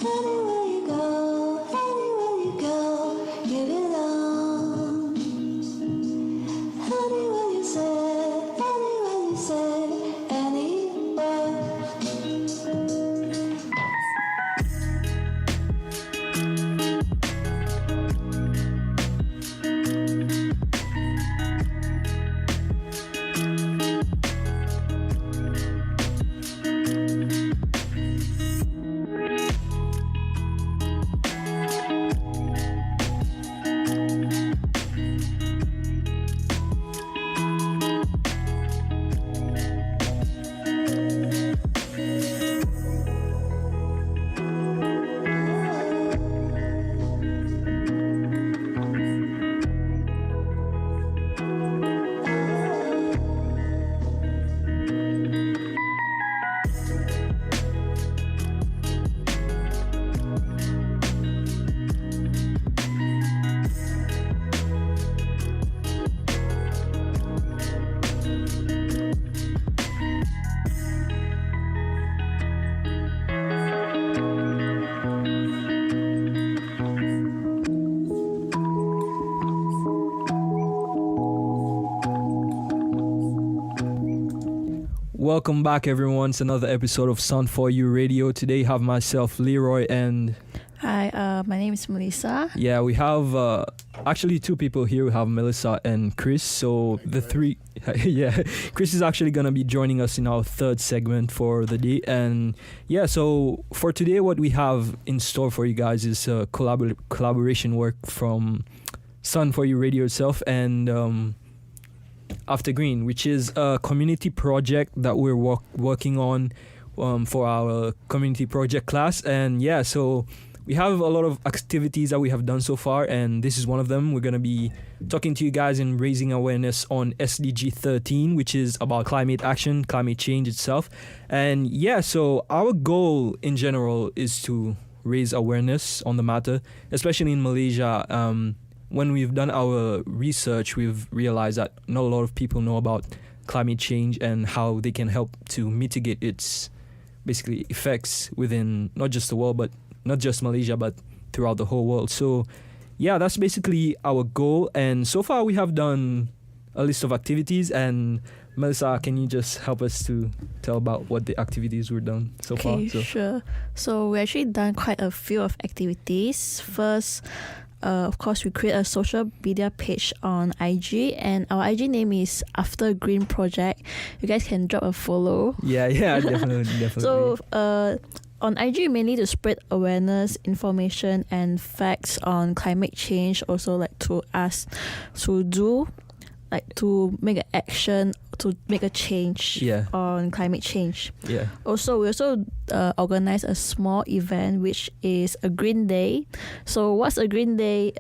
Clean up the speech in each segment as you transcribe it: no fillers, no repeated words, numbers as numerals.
Anywhere you go, you belong. Anywhere you say, anywhere. Welcome back, everyone, to another episode of Sun4U Radio. Today, I have myself, Leroy, and... Hi, my name is Melissa. Yeah, we have actually two people here. We have Melissa and Chris. So the three... yeah, Chris is actually going to be joining us in our third segment for the day. And yeah, so for today, what we have in store for you guys is collaboration work from Sun4U Radio itself and... AfterGreen, which is a community project that we're working on for our community project class. And yeah, so we have a lot of activities that we have done so far, and this is one of them. We're going to be talking to you guys and raising awareness on SDG 13, which is about climate action, climate change itself. And yeah, so our goal in general is to raise awareness on the matter, especially in Malaysia. When we've done our research, we've realized that not a lot of people know about climate change and how they can help to mitigate its basically effects within not just the world, but not just Malaysia, but throughout the whole world. So yeah, that's basically our goal. And so far we have done a list of activities. And Melissa, can you just help us to tell about what the activities were done so far? Okay, sure. So we actually done quite a few of activities. First, of course, we create a social media page on IG, and our IG name is AfterGreen Project. You guys can drop a follow. Yeah, definitely. So, on IG, mainly to spread awareness, information, and facts on climate change. Also, like to us to do, like to make an action to make a change on climate change. Yeah. Also, we also organize a small event which is a Green Day. So what's a Green Day?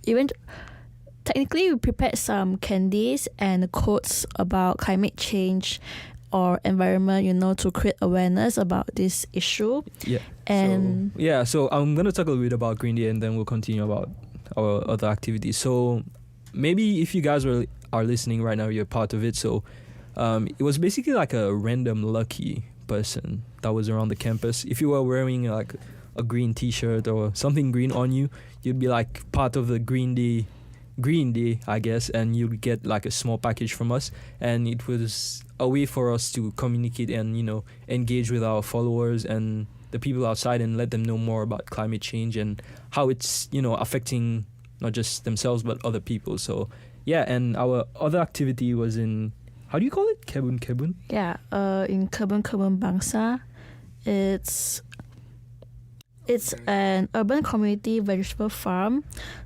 Event. Technically, we prepared some candies and quotes about climate change or environment, to create awareness about this issue. Yeah. And so I'm gonna talk a little bit about Green Day, and then we'll continue about our other activities. So maybe if you guys are listening right now, you're part of it. So it was basically like a random lucky person that was around the campus. If you were wearing like a green t-shirt or something green on you, you'd be like part of the Green Day, I guess, and you'd get like a small package from us. And it was a way for us to communicate and engage with our followers and the people outside and let them know more about climate change and how it's affecting not just themselves but other people. So yeah, and our other activity was in, how do you call it? Kebun? Yeah, in Kebun Bangsa. It's an urban community vegetable farm.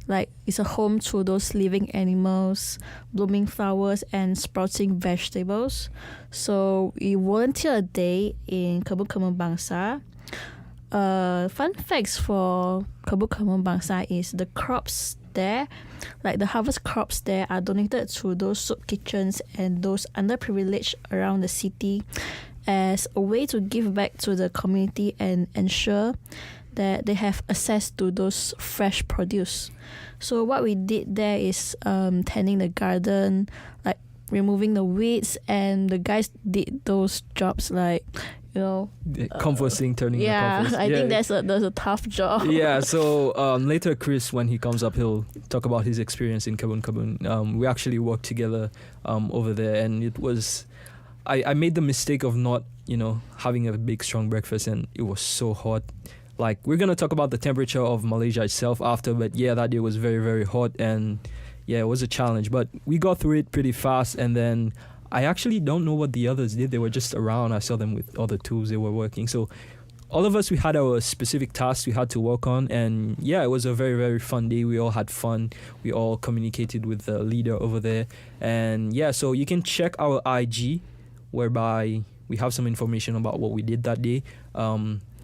Like, it's a home to those living animals, blooming flowers, and sprouting vegetables. So we volunteer a day in Kebun Bangsa. Fun facts for Kebun Bangsa is the crops there, like the harvest crops there, are donated to those soup kitchens and those underprivileged around the city as a way to give back to the community and ensure that they have access to those fresh produce. So what we did there is tending the garden, like removing the weeds, and the guys did those jobs like Composting, turning the yeah, compost. I think that's a tough job. Yeah, so later Chris, when he comes up, he'll talk about his experience in Kabun Kabun. We actually worked together over there, and it was, I made the mistake of not, having a big strong breakfast, and it was so hot. Like, we're gonna talk about the temperature of Malaysia itself after, but yeah, that day was very, very hot, and yeah, it was a challenge, but we got through it pretty fast. And then I actually don't know what the others did. They were just around. I saw them with other tools they were working. So all of us, we had our specific tasks we had to work on. And yeah, it was a very, very fun day. We all had fun. We all communicated with the leader over there. And yeah, so you can check our IG, whereby we have some information about what we did that day.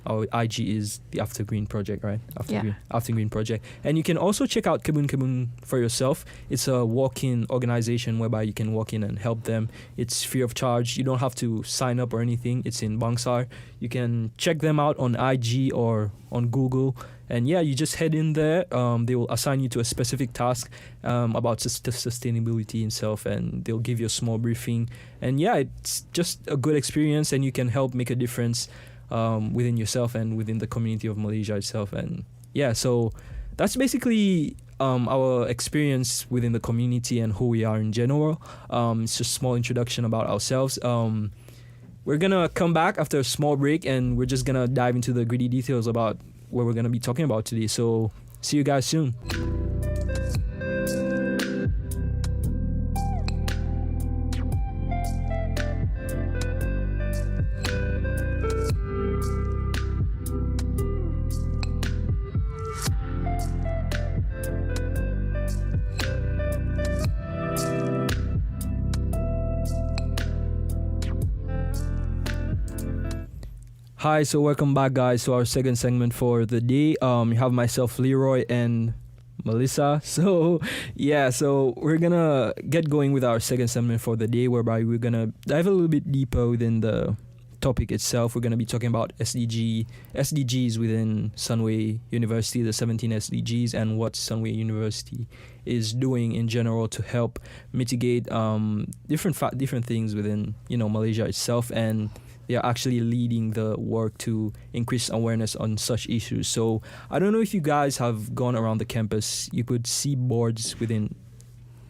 Our IG is the AfterGreen project, right? AfterGreen project. And you can also check out Kabun Kabun for yourself. It's a walk-in organization whereby you can walk in and help them. It's free of charge. You don't have to sign up or anything. It's in Bangsar. You can check them out on IG or on Google. And yeah, you just head in there. They will assign you to a specific task about sustainability itself, and they'll give you a small briefing. And yeah, it's just a good experience, and you can help make a difference within yourself and within the community of Malaysia itself. And yeah, so that's basically our experience within the community and who we are in general. It's just a small introduction about ourselves. We're gonna come back after a small break, and we're just gonna dive into the gritty details about what we're gonna be talking about today. So see you guys soon. Hi, so welcome back, guys, to our second segment for the day. You have myself, Leroy, and Melissa. So yeah, so we're gonna get going with our second segment for the day, whereby we're gonna dive a little bit deeper within the topic itself. We're gonna be talking about SDGs within Sunway University, the 17 SDGs, and what Sunway University is doing in general to help mitigate different things within Malaysia itself. And they are actually leading the work to increase awareness on such issues. So I don't know if you guys have gone around the campus. You could see boards within,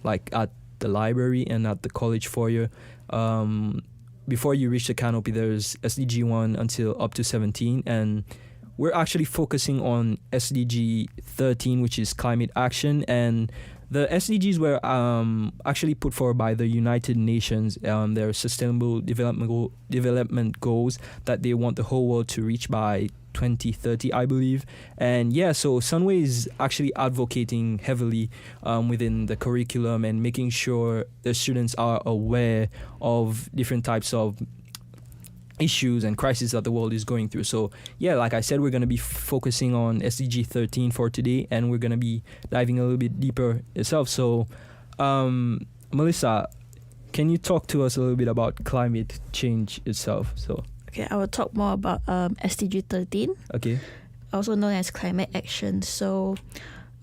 like at the library and at the college foyer. Before you reach the canopy, there's SDG 1 until up to 17. And we're actually focusing on SDG 13, which is climate action. And the SDGs were actually put forward by the United Nations. Their sustainable development goals that they want the whole world to reach by 2030, I believe. And yeah, so Sunway is actually advocating heavily within the curriculum and making sure the students are aware of different types of issues and crises that the world is going through. So yeah, like I said, we're going to be focusing on SDG 13 for today, and we're going to be diving a little bit deeper itself. So Melissa, can you talk to us a little bit about climate change itself? So Okay, I will talk more about SDG 13, okay, also known as climate action. So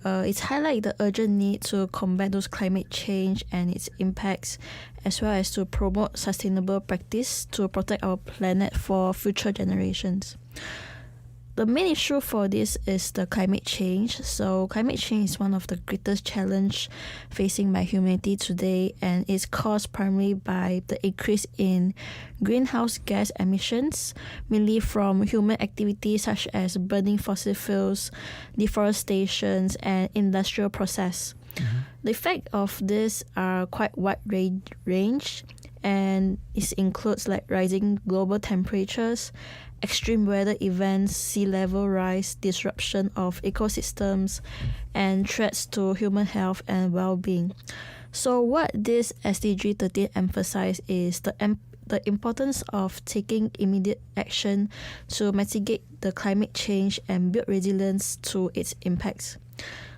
it's highlight the urgent need to combat those climate change and its impacts, as well as to promote sustainable practice to protect our planet for future generations. The main issue for this is the climate change. So climate change is one of the greatest challenge facing by humanity today, and it's caused primarily by the increase in greenhouse gas emissions, mainly from human activities such as burning fossil fuels, deforestation, and industrial process. Mm-hmm. The effect of this are quite wide range, and it includes like rising global temperatures, extreme weather events, sea level rise, disruption of ecosystems, and threats to human health and well-being. So what this SDG 13 emphasizes is the importance of taking immediate action to mitigate the climate change and build resilience to its impacts.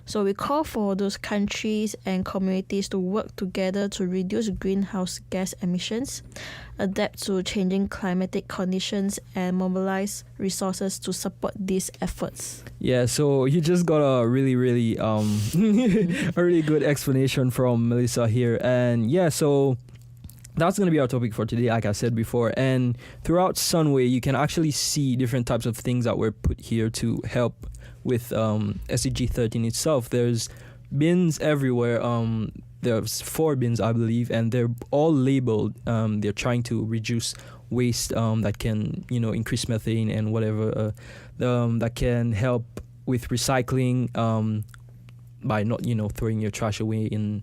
So we call for those countries and communities to work together to reduce greenhouse gas emissions, adapt to changing climatic conditions, and mobilize resources to support these efforts. Yeah, so you just got a really a really good explanation from Melissa here. And yeah, so that's going to be our topic for today, like I said before. And throughout Sunway, you can actually see different types of things that were put here to help with SDG 13 itself. There's bins everywhere. There's 4 bins, I believe, and they're all labeled. They're trying to reduce waste that can, increase methane and whatever that can help with recycling by not, throwing your trash away in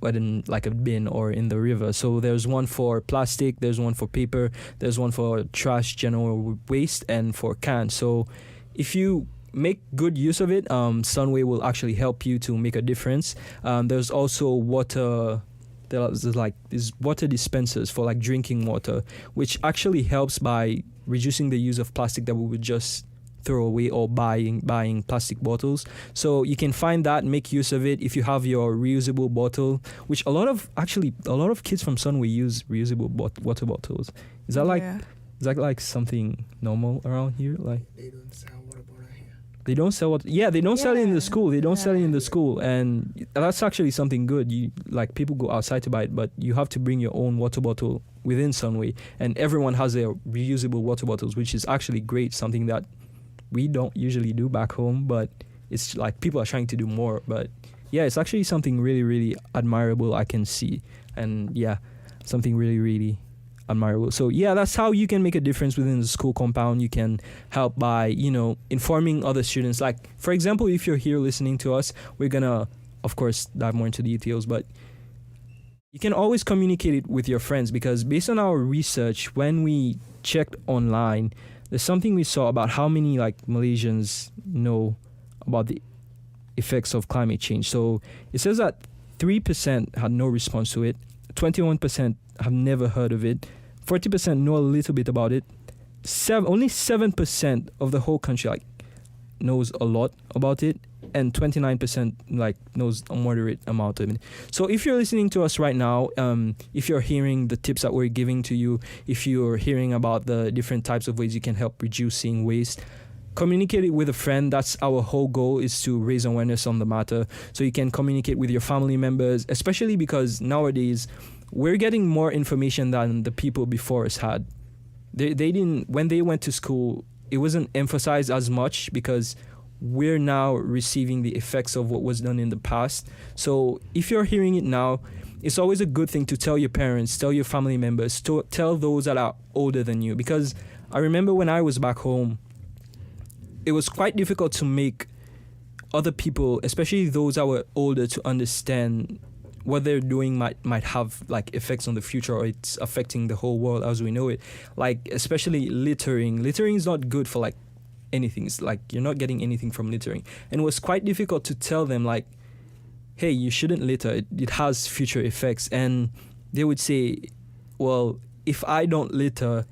like a bin or in the river. So there's one for plastic, there's one for paper, there's one for trash, general waste, and for cans. So if you make good use of it, Sunway will actually help you to make a difference. There's also water. There's like these water dispensers for like drinking water, which actually helps by reducing the use of plastic that we would just throw away or buying plastic bottles. So you can find that, make use of it. If you have your reusable bottle, which a lot of kids from Sunway use reusable water bottles. Is that like something normal around here? Like They don't sell water bottle here. they don't sell what? Yeah, they don't sell it in the school. They don't sell it in the school, and that's actually something good. You like people go outside to buy it, but you have to bring your own water bottle within Sunway, and everyone has their reusable water bottles, which is actually great. Something that we don't usually do back home, but it's like people are trying to do more. But yeah, it's actually something really, really admirable I can see, and yeah, something really, really admirable. So yeah, that's how you can make a difference within the school compound. You can help by, informing other students. Like, for example, if you're here listening to us, we're gonna, of course, dive more into details, but you can always communicate it with your friends, because based on our research, when we checked online, there's something we saw about how many like Malaysians know about the effects of climate change. So it says that 3% had no response to it, 21% have never heard of it, 40% know a little bit about it, only 7% of the whole country like knows a lot about it, and 29% like knows a moderate amount of it. So if you're listening to us right now, if you're hearing the tips that we're giving to you, if you're hearing about the different types of ways you can help reducing waste, communicate it with a friend. That's our whole goal, is to raise awareness on the matter. So you can communicate with your family members, especially because nowadays we're getting more information than the people before us had. They didn't, when they went to school, it wasn't emphasized as much because we're now receiving the effects of what was done in the past. So if you're hearing it now, it's always a good thing to tell your parents, tell your family members, to tell those that are older than you. Because I remember when I was back home, it was quite difficult to make other people, especially those that were older, to understand what they're doing might have like effects on the future, or it's affecting the whole world as we know it. Like especially littering. Littering is not good for like anything. It's like you're not getting anything from littering. And it was quite difficult to tell them like, hey, you shouldn't litter. It has future effects. And they would say, well, if I don't litter,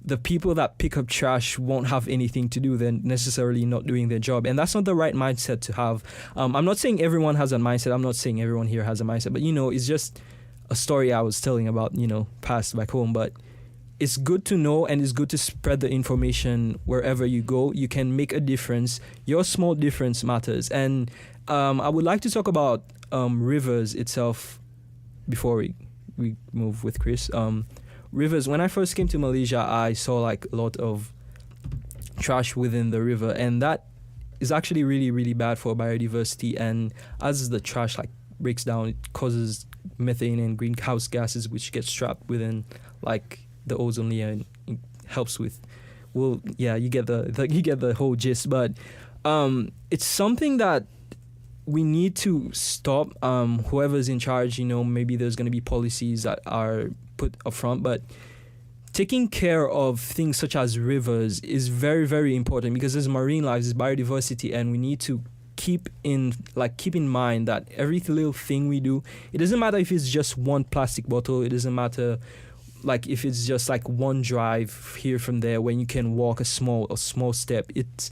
the people that pick up trash won't have anything to do. They're necessarily not doing their job. And that's not the right mindset to have. I'm not saying everyone has a mindset. I'm not saying everyone here has a mindset. But, it's just a story I was telling about, past back home. But it's good to know, and it's good to spread the information wherever you go. You can make a difference. Your small difference matters. And I would like to talk about rivers itself before we move with Chris. Rivers. When I first came to Malaysia, I saw like a lot of trash within the river, and that is actually really, really bad for biodiversity. And as the trash like breaks down, it causes methane and greenhouse gases, which get trapped within like the ozone layer, and it helps with. Well, yeah, you get the whole gist. But it's something that we need to stop. Whoever's in charge, maybe there's going to be policies that are put up front, but taking care of things such as rivers is very, very important, because there's marine life, there's biodiversity, and we need to keep in mind that every little thing we do, it doesn't matter if it's just one plastic bottle, it doesn't matter like if it's just like one drive here from there when you can walk a small step. It's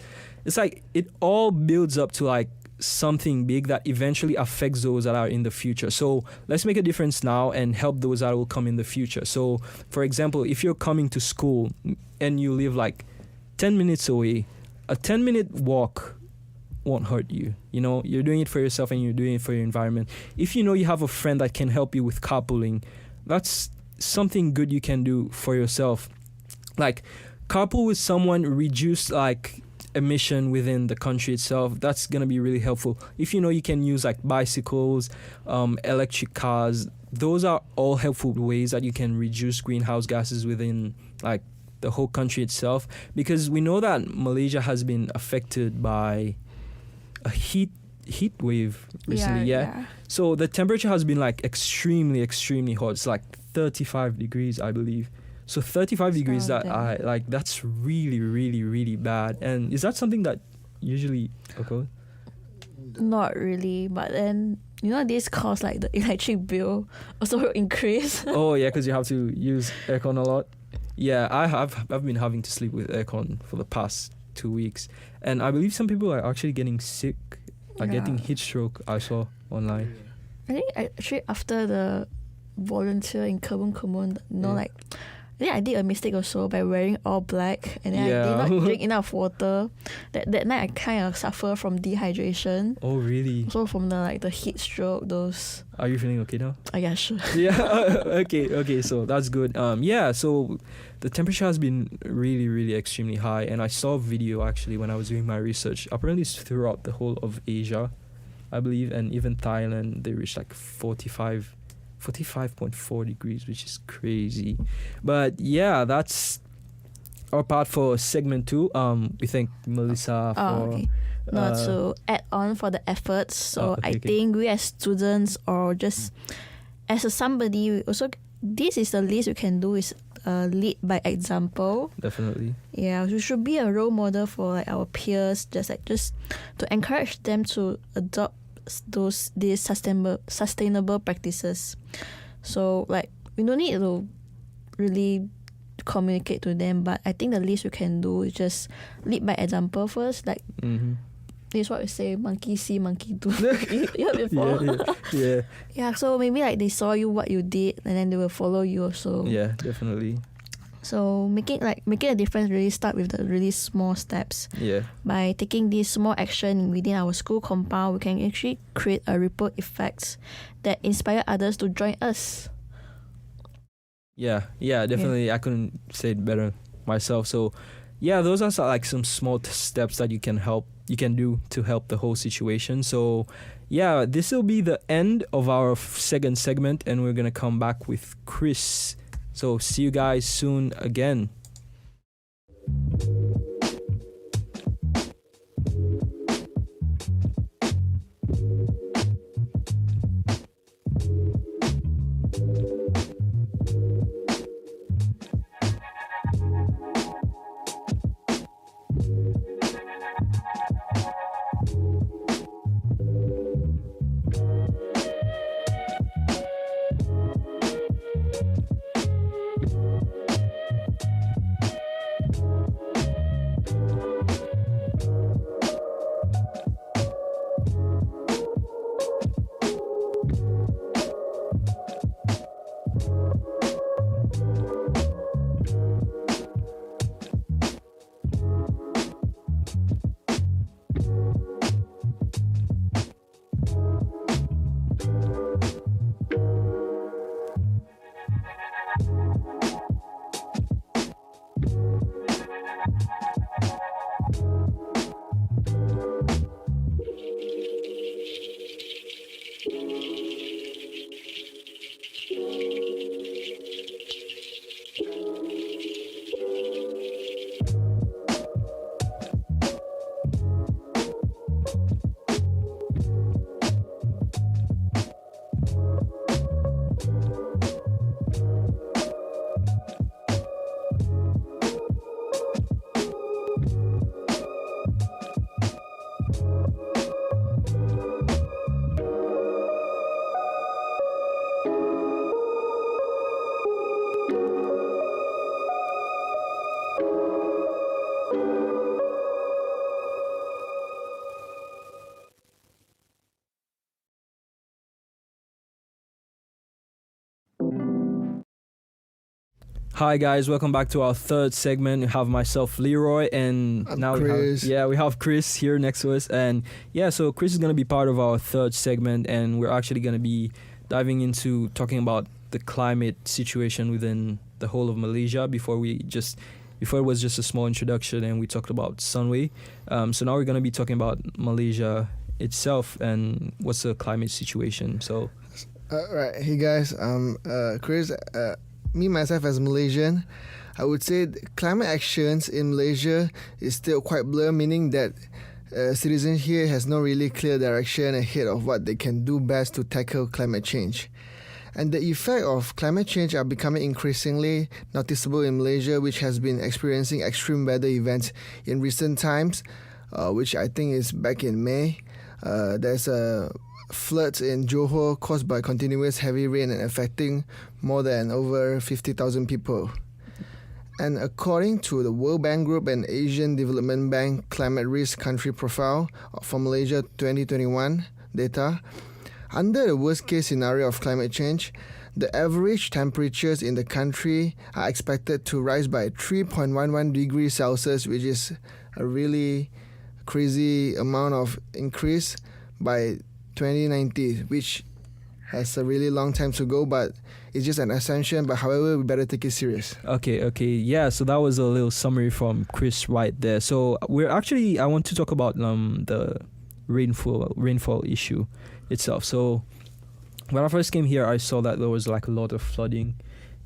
like it all builds up to like something big that eventually affects those that are in the future. So let's make a difference now and help those that will come in the future. So for example, if you're coming to school and you live like 10 minutes away, a 10-minute walk won't hurt you. You're doing it for yourself and you're doing it for your environment. If you have a friend that can help you with carpooling, that's something good you can do for yourself. Like, carpool with someone, reduce like emission within the country itself. That's gonna be really helpful. If you know you can use like bicycles, electric cars, those are all helpful ways that you can reduce greenhouse gases within like the whole country itself, because we know that Malaysia has been affected by a heat wave recently. Yeah. So the temperature has been like extremely hot. It's like 35 degrees, I believe. So 35 degrees, that's really bad. And is that something that usually occurs? Not really, but then this cause like the electric bill also will increase. Oh yeah, because you have to use aircon a lot. Yeah, I've been having to sleep with aircon for the past 2 weeks, and I believe some people are actually getting sick, getting heat stroke. I saw online. I think actually after the volunteer in Kebun, like, I think I did a mistake also by wearing all black, and then I did not drink enough water. That night I kind of suffer from dehydration. Oh really? Also from the heat stroke, those. Are you feeling okay now? Yeah, sure. Yeah. Okay. So that's good. So the temperature has been really extremely high, and I saw a video actually when I was doing my research. Apparently, it's throughout the whole of Asia, I believe, and even Thailand. They reached like 45.4 degrees, which is crazy. But yeah, that's our part for segment 2. We thank Melissa for... Okay. To add on for the efforts. So I think we as students, or just as somebody, we also, this is the least we can do, is lead by example. Definitely. Yeah, we should be a role model for like our peers, just to encourage them to adopt these sustainable practices. So like, we don't need to really communicate to them, but I think the least we can do is just lead by example first. Like, this is what we say, monkey see, monkey do. You heard before? Yeah. Yeah, so maybe like they saw you what you did, and then they will follow you also. Yeah, definitely. So making a difference really start with the really small steps. Yeah. By taking this small action within our school compound, we can actually create a ripple effects that inspire others to join us. Yeah, definitely. Yeah. I couldn't say it better myself. So, yeah, those are like some small steps that you can do to help the whole situation. So, yeah, this will be the end of our second segment, and we're gonna come back with Chris. So see you guys soon again. Hi guys, welcome back to our third segment. We have myself, Leroy, and I'm Chris. We have Chris here next to us, and so Chris is gonna be part of our third segment, and we're actually gonna be diving into talking about the climate situation within the whole of Malaysia before it was just a small introduction and we talked about Sunway. So now we're going to be talking about Malaysia itself and what's the climate situation. So Right. Hey guys, Chris. Me myself as Malaysian, I would say climate actions in Malaysia is still quite blur, meaning that citizens here has no really clear direction ahead of what they can do best to tackle climate change. And the effect of climate change are becoming increasingly noticeable in Malaysia, which has been experiencing extreme weather events in recent times, which I think is back in May. There's a floods in Johor caused by continuous heavy rain and affecting more than over 50,000 people. And according to the World Bank Group and Asian Development Bank Climate Risk Country Profile for Malaysia 2021 data, under the worst case scenario of climate change, the average temperatures in the country are expected to rise by 3.11 degrees Celsius, which is a really crazy amount of increase by 2090, which has a really long time to go, but it's just an assumption. But however, we better take it serious. Okay. Yeah, so that was a little summary from Chris right there. So I want to talk about the rainfall issue itself. So when I first came here, I saw that there was like a lot of flooding,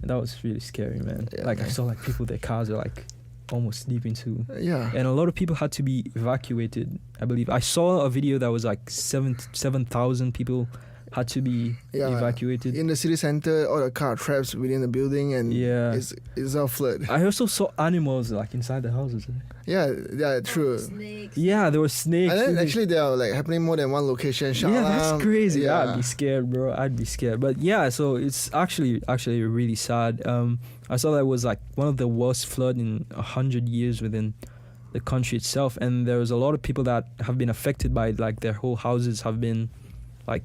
and that was really scary, man. Yeah, like man. I saw like people, their cars are like almost deep into, Yeah. and a lot of people had to be evacuated. I believe I saw a video that was like 7,000 people had to be evacuated. In the city center, all the car traps within the building, and Yeah. it's all flood. I also saw animals like inside the houses. Yeah, true. Yeah, there were snakes. And then actually they are like happening more than one location. Yeah, that's crazy. Yeah. I'd be scared, bro. I'd be scared. But yeah, so it's actually really sad. I saw that it was like one of the worst flood in 100 years within the country itself, and there was a lot of people that have been affected by like their whole houses have been like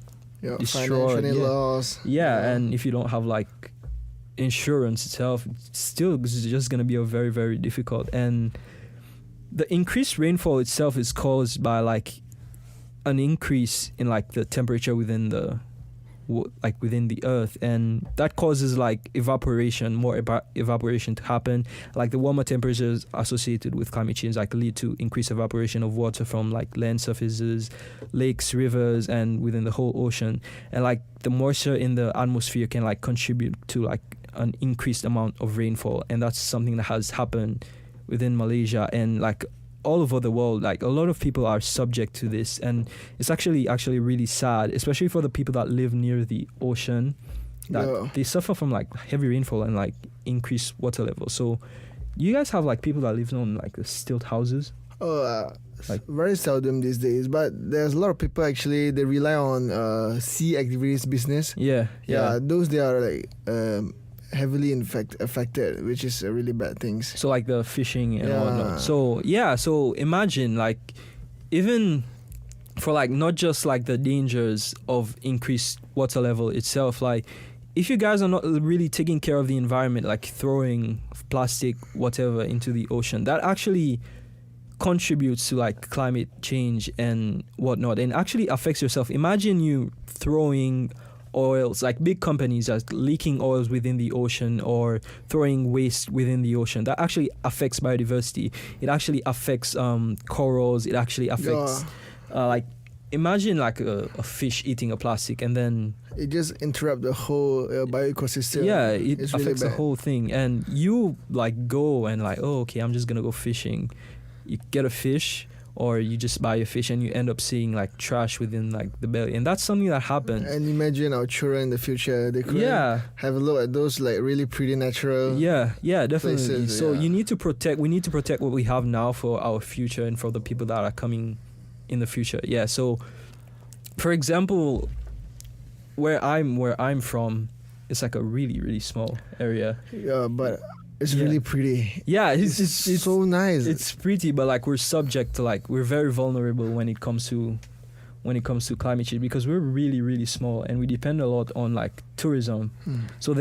destroyed. Financial Yeah. loss. Yeah, and if you don't have like insurance itself, it's just gonna be a very, very difficult. And the increased rainfall itself is caused by like an increase in like the temperature within the earth, and that causes like more evaporation to happen. Like the warmer temperatures associated with climate change like lead to increased evaporation of water from like land surfaces, lakes, rivers, and within the whole ocean. And like the moisture in the atmosphere can like contribute to like an increased amount of rainfall, and that's something that has happened within Malaysia and like all over the world. Like a lot of people are subject to this, and it's actually really sad, especially for the people that live near the ocean, that they suffer from like heavy rainfall and like increased water level. So you guys have like people that live on like the stilt houses? Like- Very seldom these days, but there's a lot of people actually, they rely on sea activities business. Yeah. Those they are like heavily affected, which is a really bad thing. So like the fishing and Yeah. whatnot. So imagine like even for like not just like the dangers of increased water level itself, like if you guys are not really taking care of the environment, like throwing plastic whatever into the ocean, that actually contributes to like climate change and whatnot, and actually affects yourself. Imagine you throwing oils, like big companies are leaking oils within the ocean or throwing waste within the ocean. That actually affects biodiversity. It actually affects corals. It actually affects like imagine like a fish eating a plastic, and then It just interrupt the whole bioecosystem. yeah, it It's really affects the bad. whole thing. And you like go and like, oh, okay, I'm just gonna go fishing. You get a fish, or you just buy a fish, and you end up seeing like trash within like the belly, and that's something that happens. And imagine our children in the future, they could Yeah, have a look at those like really pretty natural. yeah, definitely. places, So yeah. we need to protect what we have now for our future and for the people that are coming in the future. Yeah. So, for example, where I'm from, it's like a really, really small area. Yeah, but it's Yeah. really pretty. Yeah, it's so nice. It's pretty, but like we're subject to like we're very vulnerable when it comes to climate change, because we're really, really small and we depend a lot on like tourism. So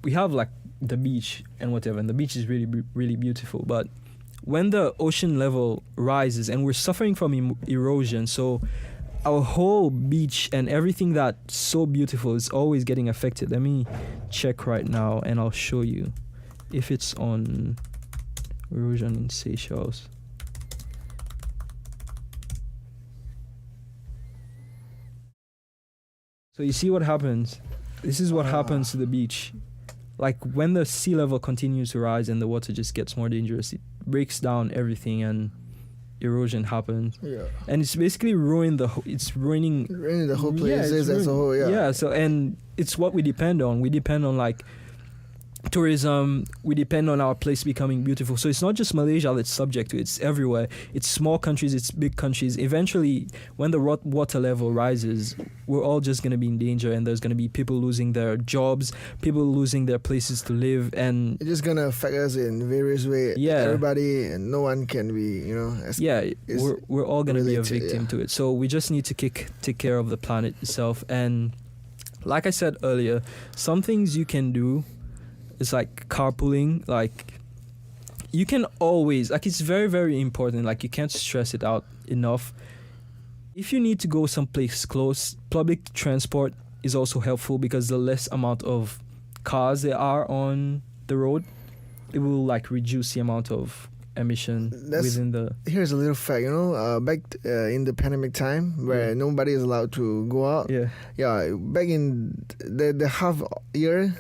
we have like the beach and whatever, and the beach is really, really beautiful. But when the ocean level rises and we're suffering from erosion, so our whole beach and everything that's so beautiful is always getting affected. Let me check right now and I'll show you if it's on erosion in Seychelles. So you see what happens? This is what happens to the beach. Like when the sea level continues to rise and the water just gets more dangerous, it breaks down everything and erosion happens. Yeah. And it's basically ruining the Really, the whole place it's as a whole, yeah. Yeah, so and it's what we depend on. We depend on like tourism, we depend on our place becoming beautiful. So it's not just Malaysia that's subject to it, it's everywhere. It's small countries, it's big countries. Eventually, when the water level rises, we're all just going to be in danger, and there's going to be people losing their jobs, people losing their places to live, and It's just gonna affect us in various ways. Yeah. Everybody, and no one can be, we're all going to be a related, victim yeah. to it. So we just need to take care of the planet itself. And like I said earlier, some things you can do is like carpooling. Like you can always, like, it's very, very important. Like you can't stress it out enough. If you need to go someplace close, public transport is also helpful, because the less amount of cars there are on the road, it will like reduce the amount of emission within the. Here's a little fact, back in the pandemic time where nobody is allowed to go out. Yeah. Back in the half year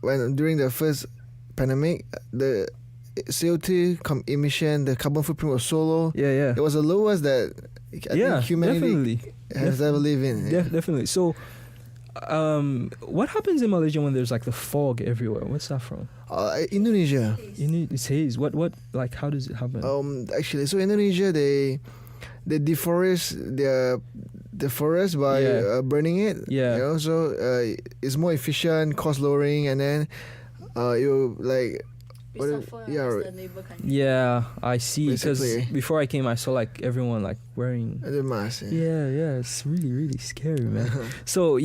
when during the first pandemic, the CO2 emission, the carbon footprint was so low. Yeah. It was the lowest that I think humanity has ever lived in. Definitely. So, what happens in Malaysia when there's like the fog everywhere? What's that from? Indonesia. It's haze. What? Like, how does it happen? Actually, so Indonesia they deforest the forest by burning it. Yeah. So it's more efficient, cost lowering, and then you like. Yeah, I see. Because Basically. before I came, I saw like everyone like wearing. The mask. Yeah. It's really, really scary, man. So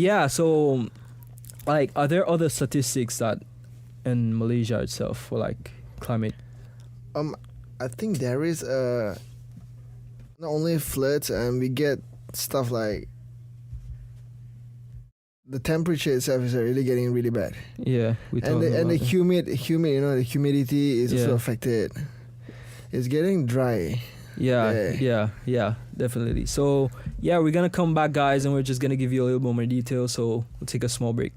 like, are there other statistics that in Malaysia itself for like climate? I think there is not only floods, and we get stuff like the temperature itself is really getting really bad. Yeah, and the humid, the humidity is also affected. It's getting dry. Yeah, definitely. So we're gonna come back, guys, and we're just gonna give you a little more detail. So we'll take a small break.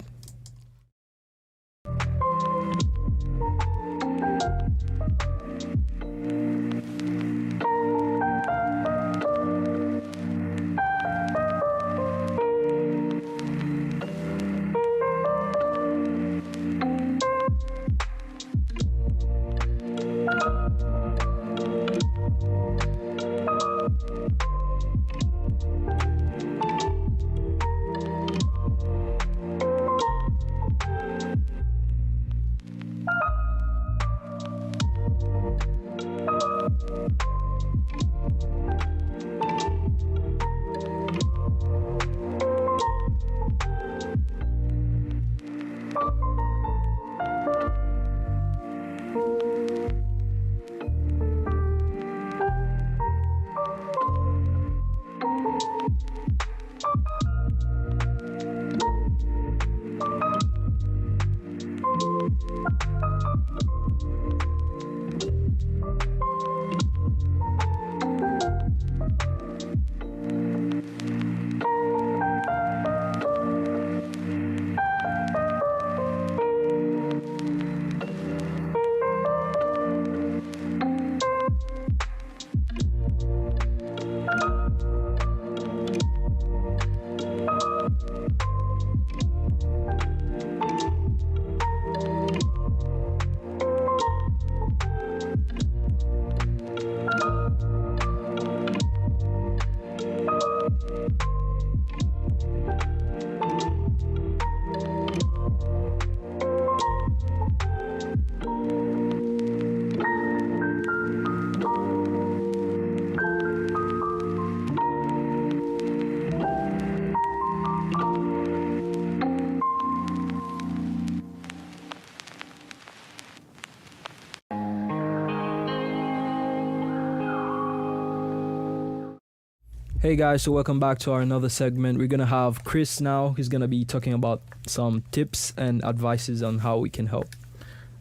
Hey guys, so welcome back to our another segment. We're gonna have Chris now. He's gonna be talking about some tips and advices on how we can help.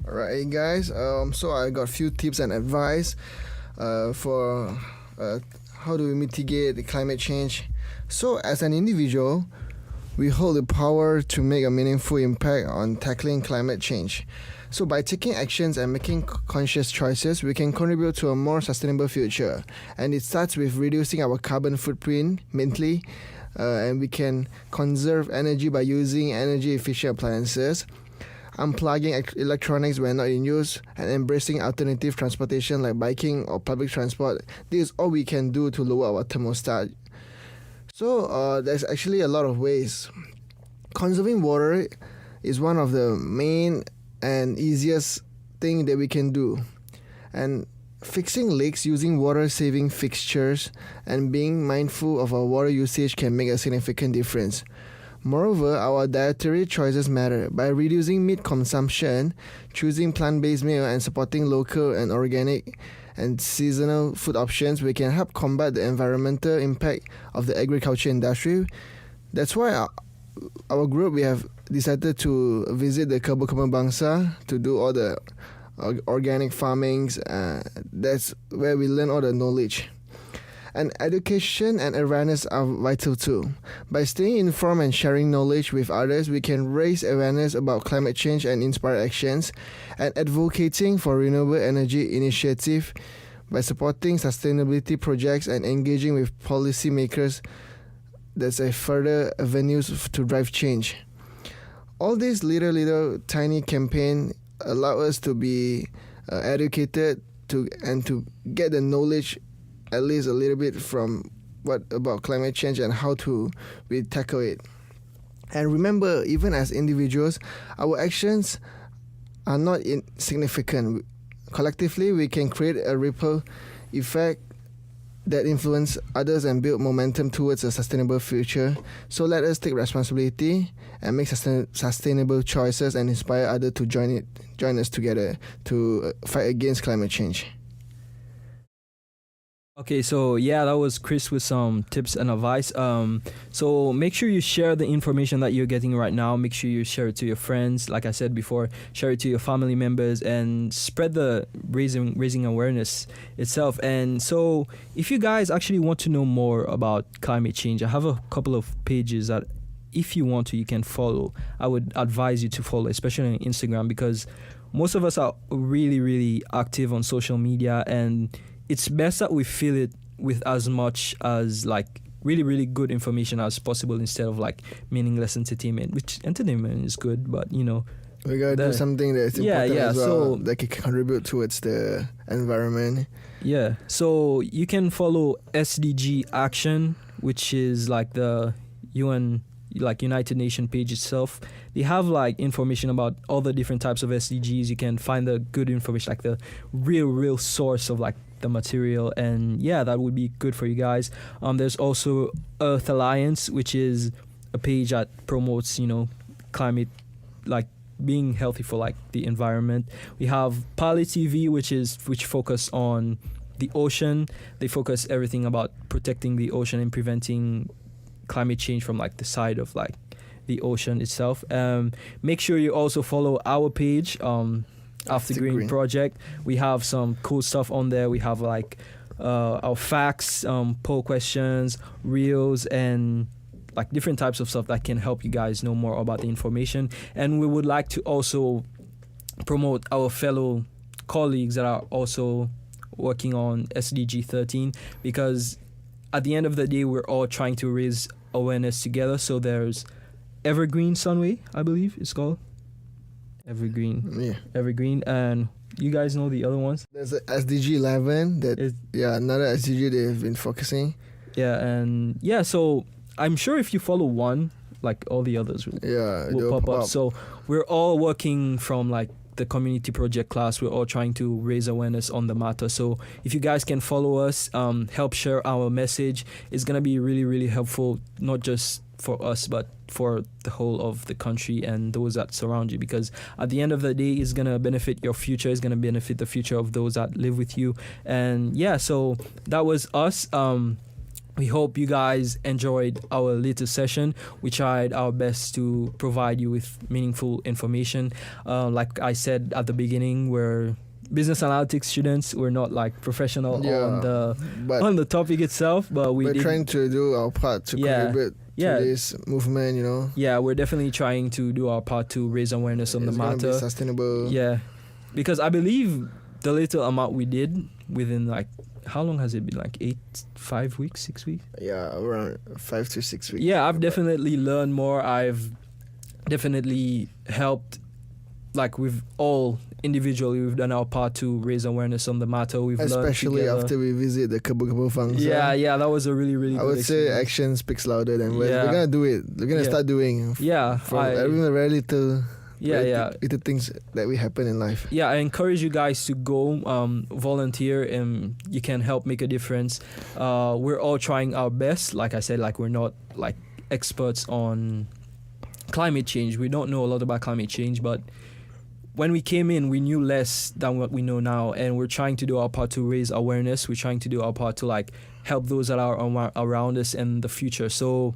Alright, guys. So I got a few tips and advice for how do we mitigate the climate change. So as an individual, we hold the power to make a meaningful impact on tackling climate change. So by taking actions and making conscious choices, we can contribute to a more sustainable future. And it starts with reducing our carbon footprint mainly, and we can conserve energy by using energy efficient appliances, unplugging electronics when not in use, and embracing alternative transportation like biking or public transport. This is all we can do to lower our thermostat. So there's actually a lot of ways. Conserving water is one of the main and easiest thing that we can do. And fixing leaks using water-saving fixtures and being mindful of our water usage can make a significant difference. Moreover, our dietary choices matter. By reducing meat consumption, choosing plant-based meal, and supporting local and organic and seasonal food options, we can help combat the environmental impact of the agriculture industry. That's why our group, we have decided to visit the Kebun Bangsa to do all the organic farmings. That's where we learn all the knowledge. And education and awareness are vital too. By staying informed and sharing knowledge with others, we can raise awareness about climate change and inspire actions, and advocating for renewable energy initiative by supporting sustainability projects and engaging with policymakers. That's a further avenues to drive change. All these little tiny campaign allow us to be educated to get the knowledge at least a little bit from what about climate change and how to we tackle it. And remember, even as individuals, our actions are not insignificant. Collectively, we can create a ripple effect that influence others and build momentum towards a sustainable future. So let us take responsibility and make sustainable choices and inspire others to join us together to fight against climate change. Okay, so yeah, that was Chris with some tips and advice. So make sure you share the information that you're getting right now. Make sure you share it to your friends. Like I said before, share it to your family members and spread the raising awareness itself. And so if you guys actually want to know more about climate change, I have a couple of pages that if you want to, you can follow. I would advise you to follow, especially on Instagram, because most of us are really, really active on social media, and it's best that we fill it with as much as like really, really good information as possible instead of like meaningless entertainment, which entertainment is good, but you know. We gotta do something that's important as well, so that can contribute towards the environment. Yeah, so you can follow SDG Action, which is like the UN, like United Nations page itself. They have like information about all the different types of SDGs. You can find the good information, like the real source of like the material, and yeah, that would be good for you guys. There's also Earth Alliance, which is a page that promotes, you know, climate, like being healthy for like the environment. We have Pali TV, which focus on the ocean. They focus everything about protecting the ocean and preventing climate change from like the side of like the ocean itself. Make sure you also follow our page, AfterGreen project. We have some cool stuff on there. We have like our facts, poll questions, reels, and like different types of stuff that can help you guys know more about the information. And we would like to also promote our fellow colleagues that are also working on SDG 13, because at the end of the day, we're all trying to raise awareness together. So there's Evergreen Sunway, I believe it's called. Evergreen, and you guys know the other ones. There's a SDG 11 another SDG they've been focusing. Yeah, and yeah, so I'm sure if you follow one, like all the others will pop up. So we're all working from like the community project class. We're all trying to raise awareness on the matter. So if you guys can follow us, help share our message, it's gonna be really, really helpful, not just for us, but for the whole of the country and those that surround you, because at the end of the day, it's gonna benefit your future, it's gonna benefit the future of those that live with you. And yeah, so that was us. we hope you guys enjoyed our little session. We tried our best to provide you with meaningful information. Like I said at the beginning, we're business analytics students. We're not like professional but on the topic itself, but we're trying to do our part to contribute to this movement, you know. Yeah, we're definitely trying to do our part to raise awareness on the It's gonna matter. be sustainable. Yeah, because I believe the little amount we did within like, how long has it been? Like 5 weeks, 6 weeks? Yeah, around 5 to 6 weeks. Yeah, I've definitely learned more. I've definitely helped, like we've all individually, we've done our part to raise awareness on the matter. We've especially learned after we visit the Kebu Fangs. Yeah, that was a really, really I good would say experience. action speaks louder than words. We're gonna do it. We're gonna start doing. Yeah, From every very little little things that we happen in life. Yeah, I encourage you guys to go volunteer, and you can help make a difference. We're all trying our best. Like I said, like we're not like experts on climate change. We don't know a lot about climate change, but when we came in, we knew less than what we know now, and we're trying to do our part to raise awareness. We're trying to do our part to like help those that are around us in the future. So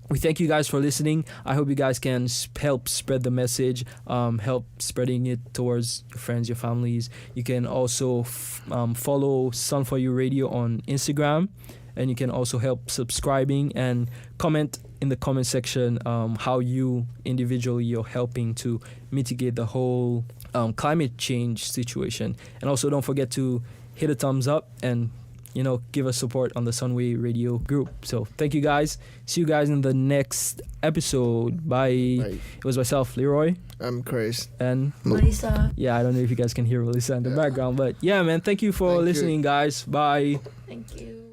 we thank you guys for listening. I hope you guys can help spread the message, help spreading it towards your friends, your families. You can also follow Sun4U Radio on Instagram, and you can also help subscribing and comment in the comment section how you individually you're helping to mitigate the whole climate change situation. And also don't forget to hit a thumbs up and give us support on the Sunway Radio group. So thank you guys. See you guys in the next episode. Bye. It was myself, Leroy. I'm Chris. And Melissa. yeah, I don't know if you guys can hear Melissa in the background, but yeah, man, thank you for listening, guys. Bye. Thank you.